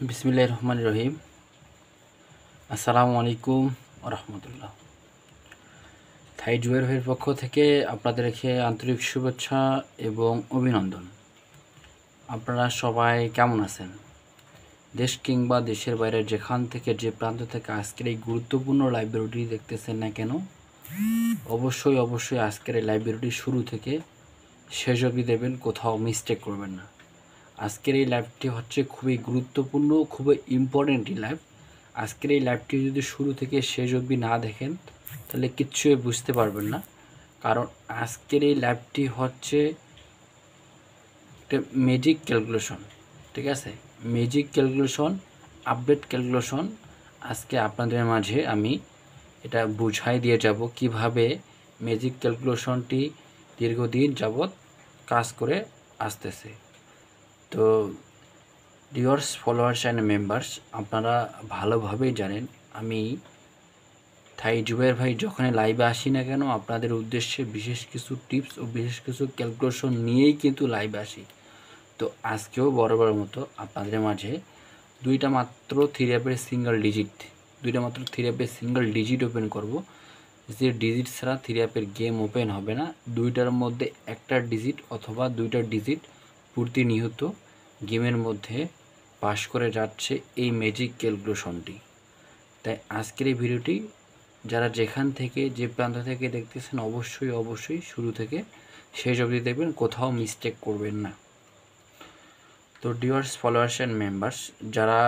বিসমিল্লাহির রহমানির রহিম। আসসালামু আলাইকুম ওয়া রাহমাতুল্লাহ। থাই জুয়ের ভাইয়ের পক্ষ থেকে আপনাদেরকে আন্তরিক শুভেচ্ছা এবং অভিনন্দন। আপনারা সবাই কেমন আছেন? দেশ কিংবা দেশের বাইরে যেখান থেকে যে প্রান্ত থেকে আজকের এই গুরুত্বপূর্ণ লাইব্রেরিটি দেখতেছেন না কেন, অবশ্যই আজকের এই লাইব্রেরিটি শুরু থেকে শেষ অবধি দেবেন, কোথাও মিস্টেক করবেন না। আজকের এই লাইভটি হচ্ছে খুবই গুরুত্বপূর্ণ, খুবই ইম্পর্টেন্ট লাইভ। আজকের এই লাইভটি যদি শুরু থেকে শেষ অবধি না দেখেন তাহলে কিচ্ছুই বুঝতে পারবেন না। কারণ আজকের এই লাইভটি হচ্ছে একটা ম্যাজিক ক্যালকুলেশন, ঠিক আছে? Magic calculation, update calculation. আজকে আপনাদের মাঝে আমি এটা বুঝাই দিয়ে যাব কিভাবে ম্যাজিক ক্যালকুলেশনটি দীর্ঘদিন যাবৎ কাজ করে আসতেছে। তো ডিয়ার্স ফলোয়ার্স অ্যান্ড মেম্বার্স, আপনারা ভালোভাবেই জানেন আমি থাই জুবের ভাই যখনই লাইভে আসি না কেন আপনাদের উদ্দেশ্যে বিশেষ কিছু টিপস ও বিশেষ কিছু ক্যালকুলেশন নিয়েই কিন্তু লাইভে আসি। তো আজকেও বরাবরের মতো আপনাদের মাঝে দুইটা মাত্র থ্রি অ্যাপের সিঙ্গেল ডিজিট ওপেন করব। যে ডিজিট ছাড়া থ্রি অ্যাপের গেম ওপেন হবে না। দুইটার মধ্যে একটা ডিজিট অথবা দুইটা ডিজিট প্রতিনিয়ত গেমের মধ্যে পাস করে যাচ্ছে এই ম্যাজিক ক্যালকুলেশনটি। তাই আজকের এই ভিডিওটি যারা যেখান থেকে যে প্রান্ত থেকে দেখতেছেন অবশ্যই শুরু থেকে শেষ অবধি দেখবেন, কোথাও মিস্টেক করবেন না। তো ডিয়ার্স ফলোয়ার্স অ্যান্ড মেম্বার্স, যারা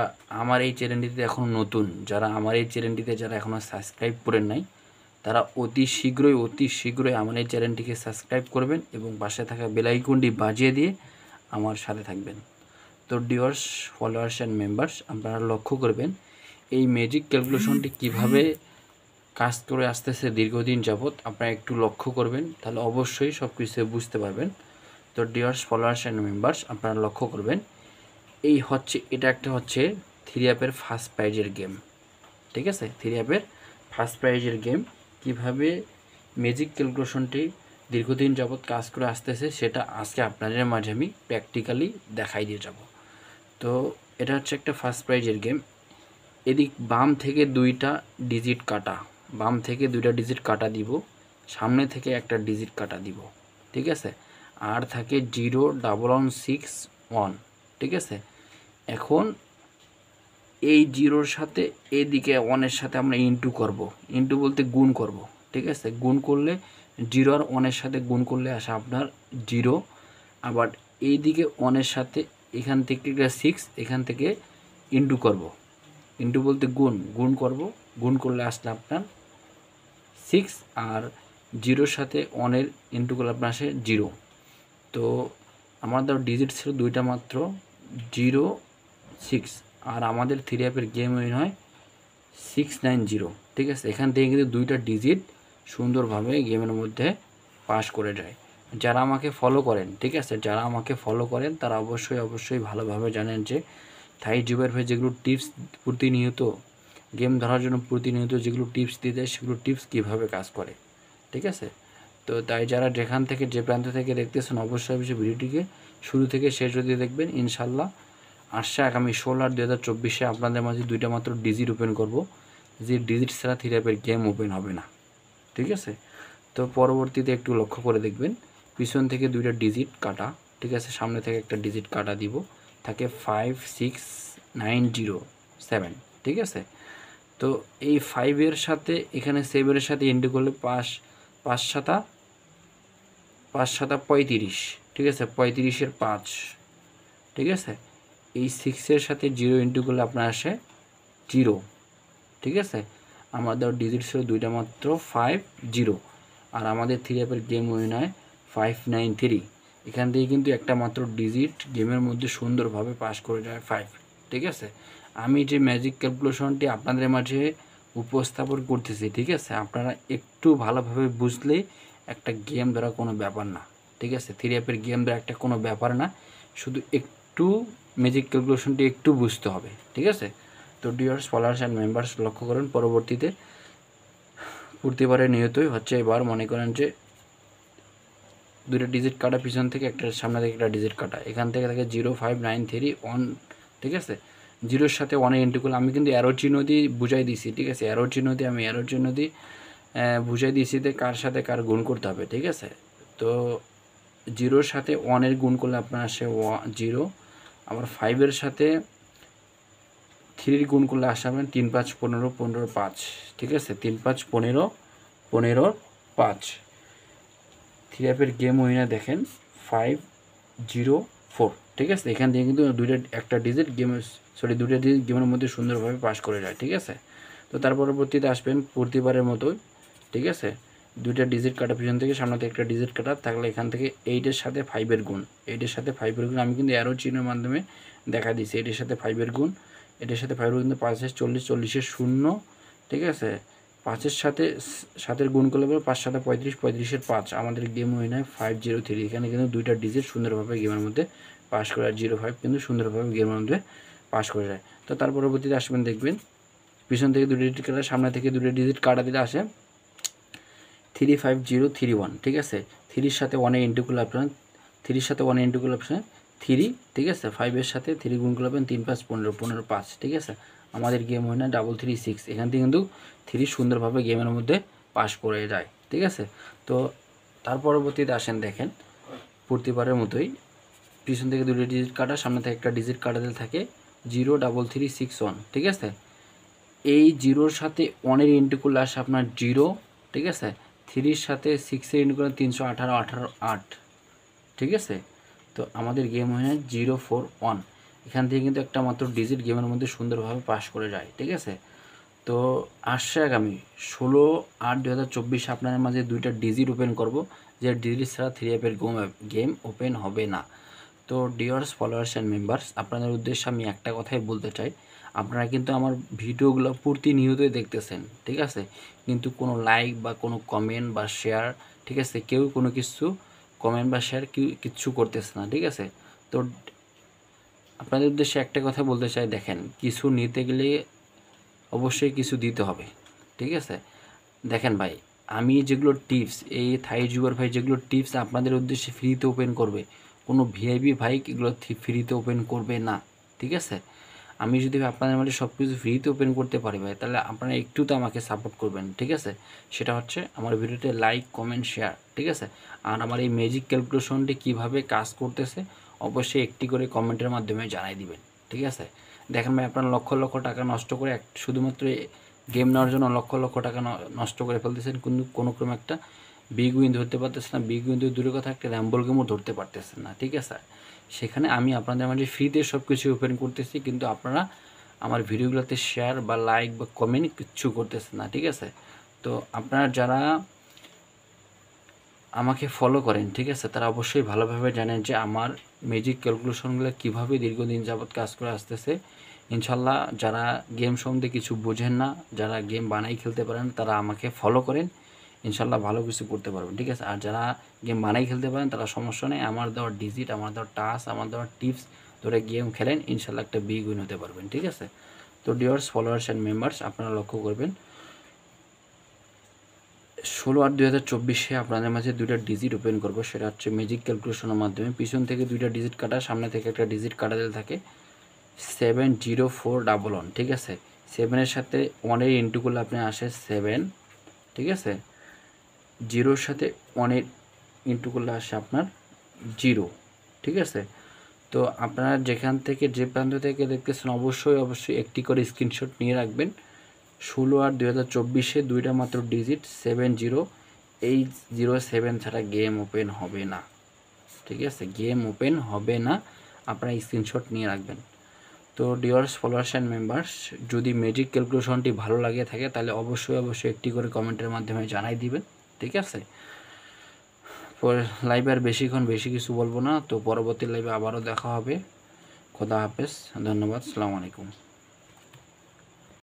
আমার এই চ্যানেলটিতে এখনও নতুন, যারা আমার এই চ্যানেলটিতে যারা এখনও সাবস্ক্রাইব করেন নাই, তারা অতি শীঘ্রই আমার এই চ্যানেলটিকে সাবস্ক্রাইব করবেন এবং পাশে থাকা বেল আইকনটি বাজিয়ে দিয়ে আমার সাথে থাকবেন। তো ডিয়ার্স ফলোয়ার্স অ্যান্ড মেম্বার্স, আপনারা লক্ষ্য করবেন এই ম্যাজিক ক্যালকুলেশনটি কিভাবে কাজ করে আসতেছে দীর্ঘদিন যাবৎ। আপনারা একটু লক্ষ্য করবেন, তাহলে অবশ্যই সব কিছু বুঝতে পারবেন। তো ডিয়ার্স ফলোয়ার্স অ্যান্ড মেম্বার্স, আপনারা লক্ষ্য করবেন এটা একটা হচ্ছে থ্রি অ্যাপের ফার্স্ট প্রাইজের গেম, ঠিক আছে? থ্রি অ্যাপের ফার্স্ট প্রাইজের গেম কীভাবে ম্যাজিক ক্যালকুলেশনটি দীর্ঘদিন যাবৎ কাজ করে আসতেছে সেটা আজকে আপনাদের মাঝে আমি প্র্যাকটিক্যালি দেখাই দিয়ে যাব। তো এটা হচ্ছে একটা ফার্স্ট প্রাইজের গেম। এদিক বাম থেকে দুইটা ডিজিট কাটা দিব, সামনে থেকে একটা ডিজিট কাটা দিব, ঠিক আছে? আর থাকে 01161, ঠিক আছে? এখন এই জিরোর সাথে এদিকে ওয়ানের সাথে আমরা ইন্টু বলতে গুণ করব, ঠিক আছে? গুণ করলে 0 আর 1-এর সাথে গুণ করলে আসে আপনার 0। আবার এইদিকে 1-এর সাথে এখান থেকে 6, এখান থেকে ইন্টু বলতে গুণ করব, গুণ করলে আসলে আপনার 6, আর 0-র সাথে 1-এর ইন্টু করলে আপনার আসে 0। তো আমাদের ডিজিট ছিল দুইটা মাত্র, 0, 6, আর আমাদের থ্রি অ্যাপের গেম উইন হয় 690, ঠিক আছে? এখান থেকে কিন্তু দুইটা ডিজিট সুন্দরভাবে গেমের মধ্যে পাস করে যায়। যারা আমাকে ফলো করেন, ঠিক আছে, যারা আমাকে ফলো করেন তারা অবশ্যই ভালোভাবে জানেন যে থাই জুবের ভাই যেগুলো টিপস প্রতিনিয়ত গেম ধরার জন্য প্রতিনিয়ত যেগুলো টিপস দিয়ে দেয় সেগুলো টিপস কীভাবে কাজ করে, ঠিক আছে? তো তাই যারা যেখান থেকে যে প্রান্ত থেকে দেখতেছেন অবশ্যই ভিডিওটিকে শুরু থেকে শেষ অবধি দেখবেন। ইনশাল্লাহ আসছে আগামী 16/8/2024 আপনাদের মাঝে দুইটা মাত্র ডিজিট ওপেন করব, যে ডিজিট ছাড়া থ্রি অ্যাপের গেম ওপেন হবে না, ঠিক আছে? তো পরবর্তীতে একটু লক্ষ্য করে দেখবেন পিছন থেকে দুইটা ডিজিট কাটা, ঠিক আছে? সামনে থেকে একটা ডিজিট কাটা দিব, থাকে 56907, ঠিক আছে? তো এই 5-এর সাথে এখানে 7-এর সাথে ইন্টু করলে 5 7 35, ঠিক আছে? 35-এর 5, ঠিক আছে? এই 6-এর সাথে 0 ইন্টু করলে আপনার আসে 0, ঠিক আছে? আমাদের ডিজিট ছিল দুইটা মাত্র 50, আর আমাদের থ্রি অ্যাপের গেম উইন হয় 593। এখান থেকে কিন্তু একটা মাত্র ডিজিট গেমের মধ্যে সুন্দরভাবে পাস করে যায় 5, ঠিক আছে? আমি যে ম্যাজিক ক্যালকুলেশনটি আপনাদের মাঝে উপস্থাপন করতেছি, ঠিক আছে, আপনারা একটু ভালোভাবে বুঝলেই একটা গেম ধরা কোনো ব্যাপার না, ঠিক আছে? থ্রি অ্যাপের গেম ধরা একটা কোনো ব্যাপার না, শুধু একটু ম্যাজিক ক্যালকুলেশনটি একটু বুঝতে হবে, ঠিক আছে? তো ডিয়ার্স ফলোয়ার্স অ্যান্ড মেম্বার্স, লক্ষ্য করেন পরবর্তীতে প্রতিবারের নিয়তই হচ্ছে এবার মনে করেন যে দুটো ডিজিট কাটা, পিছন থেকে একটা সামনে থেকে একটা ডিজিট কাটা, এখান থেকে থাকে 0593 1, ঠিক আছে? জিরোর সাথে ওয়ানের ইন্টু করলে আমি কিন্তু অ্যারো চিহ্ন দিয়ে বুঝাই দিয়েছি, ঠিক আছে, অ্যারো চিহ্ন দিয়ে আমি অ্যারো চিহ্ন দিয়ে বুঝাই দিয়েছি যে কার সাথে কার গুণ করতে হবে, ঠিক আছে। তো জিরোর সাথে ওয়ানের গুণ করলে আপনার আসে 0, আবার 5-এর সাথে 3-র গুণ করলে আসাবেন 3 5 15 15 5, ঠিক আছে, 3 5 15 15 5। থ্রি অ্যাপের গেম উইনার দেখেন 504, ঠিক আছে। এখান থেকে কিন্তু একটা ডিজিট গেমের মধ্যে সুন্দরভাবে পাস করে যায়, ঠিক আছে। তো তার পরবর্তীতে আসবেন প্রতিবারের মতোই, ঠিক আছে, 2টা ডিজিট কাটা, পিছন থেকে সামনে থেকে একটা ডিজিট কাটা থাকলে এখান থেকে 8-এর সাথে 5-এর গুণ, 8-এর সাথে 5-এর গুণ আমি কিন্তু অ্যারো চিহ্নের মাধ্যমে দেখা দিচ্ছি। 8-এর সাথে 5-এর গুণ, 8-এর সাথে 5-এর গুণ কিন্তু 5 40, 40-এর 0, ঠিক আছে। 5-এর সাথে 7-এর গুণ করলে 5 7 35, 35-এর 5, আমাদের গেম উইনার 503। এখানে কিন্তু 2টা ডিজিট সুন্দরভাবে গেমের মধ্যে পাস করে, আর 05 কিন্তু সুন্দরভাবে গেমের মধ্যে পাস করে যায়। তো তার পরবর্তীতে আসবেন, দেখবেন পিছন থেকে 2টা ডিজিট কাটা, সামনে থেকে 2টা ডিজিট কাটা দিলে আসে 35031, ঠিক আছে। 3-র সাথে 1-এ ইন্টু করলে আপনার 3-র সাথে 1-এ ইন্টু করলে আপনার 3, ঠিক আছে। 5-এর সাথে 3 গুণ করলে পাবেন 3 5 15 15 5, ঠিক আছে। আমাদের গেম হয় না 336। এখান থেকে কিন্তু 3 সুন্দরভাবে গেমের মধ্যে পাস করে যায়, ঠিক আছে। তো তার পরবর্তীতে আসেন, দেখেন প্রতিবারের মতোই পিছন থেকে 2টা ডিজিট কাটা, সামনে থেকে একটা ডিজিট কাটা দিলে থাকে 03361, ঠিক আছে। এই 0-র সাথে 1-এর ইন্টু করলে আসে আপনার 0, ঠিক আছে। 3-র সাথে 6-এর ইন্টু করলে 318 18 8, ঠিক আছে। তো আমাদের গেম হয় 041। এখান থেকে কিন্তু একটা মাত্র ডিজিট গেমের মধ্যে সুন্দরভাবে পাস করে যায়, ঠিক আছে। তো আসছে আগামী 16/8/2024 আপনাদের মাঝে 2টা ডিজিট ওপেন করব, যে ডিজিট ছাড়া থ্রি অ্যাপের গেম ওপেন হবে না। তো ডিয়ার্স ফলোয়ার্স অ্যান্ড মেম্বার্স, আপনাদের উদ্দেশ্যে আমি একটা কথাই বলতে চাই, আপনারা কিন্তু আমার ভিডিওগুলো প্রতিনিয়তই দেখতেছেন, ঠিক আছে, কিন্তু কোনো লাইক বা কোনো কমেন্ট বা শেয়ার, ঠিক আছে, কেউ কোনো কিছু কমেন্ট বা শেয়ার কিচ্ছু করতেছে না, ঠিক আছে। তো আপনাদের উদ্দেশ্যে একটা কথা বলতে চাই, দেখেন কিছু নিতে গেলে অবশ্যই কিছু দিতে হবে, ঠিক আছে। দেখেন ভাই, আমি যেগুলো টিপস, এই থাই জুগার ভাই যেগুলো টিপস আপনাদের উদ্দেশ্যে ফ্রিতে ওপেন করবে, কোনো ভিআইপি ভাই এগুলো ফ্রিতে ওপেন করবে না, ঠিক আছে। আমি যদি আপনাদের মাঝে সব কিছু ফ্রিতে ওপেন করতে পারি ভাই, তাহলে আপনারা একটু তো আমাকে সাপোর্ট করবেন, ঠিক আছে। সেটা হচ্ছে আমার ভিডিওতে লাইক কমেন্ট শেয়ার, ঠিক আছে। আর আমার এই ম্যাজিক ক্যালকুলেশনটি কীভাবে কাজ করতেছে অবশ্যই একটি করে কমেন্টের মাধ্যমে জানাই দিবেন, ঠিক আছে। দেখেন ভাই, আপনারা লক্ষ লক্ষ টাকা নষ্ট করে শুধুমাত্র গেম নেওয়ার জন্য লক্ষ লক্ষ টাকা নষ্ট করে ফেলতেছেন, কিন্তু কোনো ক্রমে একটা বিগ উইন ধরতে পারতেছেন না, বিগ উইন দূরের কথা একটা র্যাম্বল গেমও ধরতে পারতেছেন না, ঠিক আছে। সেখানে আমি আপনাদের মাঝে ফ্রিতে সব কিছু ওপেন করতেছি, কিন্তু আপনারা আমার ভিডিওগুলোতে শেয়ার বা লাইক বা কমেন্ট কিচ্ছু করতেছেন না, ঠিক আছে। তো আপনারা যারা আমাকে ফলো করেন, ঠিক আছে, তারা অবশ্যই ভালোভাবে জানেন যে আমার ম্যাজিক ক্যালকুলেশনগুলো কীভাবে দীর্ঘদিন যাবৎ কাজ করে আসতেছে। ইনশাল্লাহ যারা গেম সম্বন্ধে কিছু বোঝেন না, যারা গেম বানাই খেলতে পারেন, তারা আমাকে ফলো করেন, ইনশাল্লাহ ভালো কিছু করতে পারবেন, ঠিক আছে। আর যারা গেম বানাই খেলতে পারেন তারা সমস্যা নেই, আমার দেওয়ার ডিজিট, আমার দেওয়ার টাস্ক, আমার দেওয়ার টিপস ধরে গেম খেলেন, ইনশাল্লাহ একটা বিগ উইন হতে পারবেন, ঠিক আছে। তো ডিয়ার্স ফলোয়ার্স অ্যান্ড মেম্বার্স, আপনারা লক্ষ্য করবেন 16/8/2024 আপনাদের মাঝে 2টা ডিজিট ওপেন করবো, সেটা হচ্ছে ম্যাজিক ক্যালকুলেশনের মাধ্যমে। পিছন থেকে 2টা ডিজিট কাটা, সামনে থেকে একটা ডিজিট কাটা দিলে থাকে 70411, ঠিক আছে। 7-এর সাথে 1-এর ইন্টু করলে আপনি আসে 7, ঠিক আছে। 0-র সাথে 1-এর ইন্টু করলে আসে আপনার 0, ঠিক আছে। তো আপনারা যেখান থেকে যে প্রান্ত থেকে দেখতেছেন অবশ্যই একটি করে স্ক্রিনশট নিয়ে রাখবেন। 16/8/2024 2টা মাত্র ডিজিট 70807 ছাড়া গেম ওপেন হবে না, ঠিক আছে, গেম ওপেন হবে না, আপনারা স্ক্রিনশট নিয়ে রাখবেন। তো ডিয়ার্স ফলোয়ার্স অ্যান্ড মেম্বার্স, যদি ম্যাজিক ক্যালকুলেশনটি ভালো লাগে থাকে তাহলে অবশ্যই একটি করে কমেন্টের মাধ্যমে জানাই দিবেন, ঠিক আছে। লাইভে আর বেশি কিছু বলবো না, তো পরবর্তী লাইভে আবারও দেখা হবে। খোদা হাফেজ, ধন্যবাদ, আসসালামু আলাইকুম।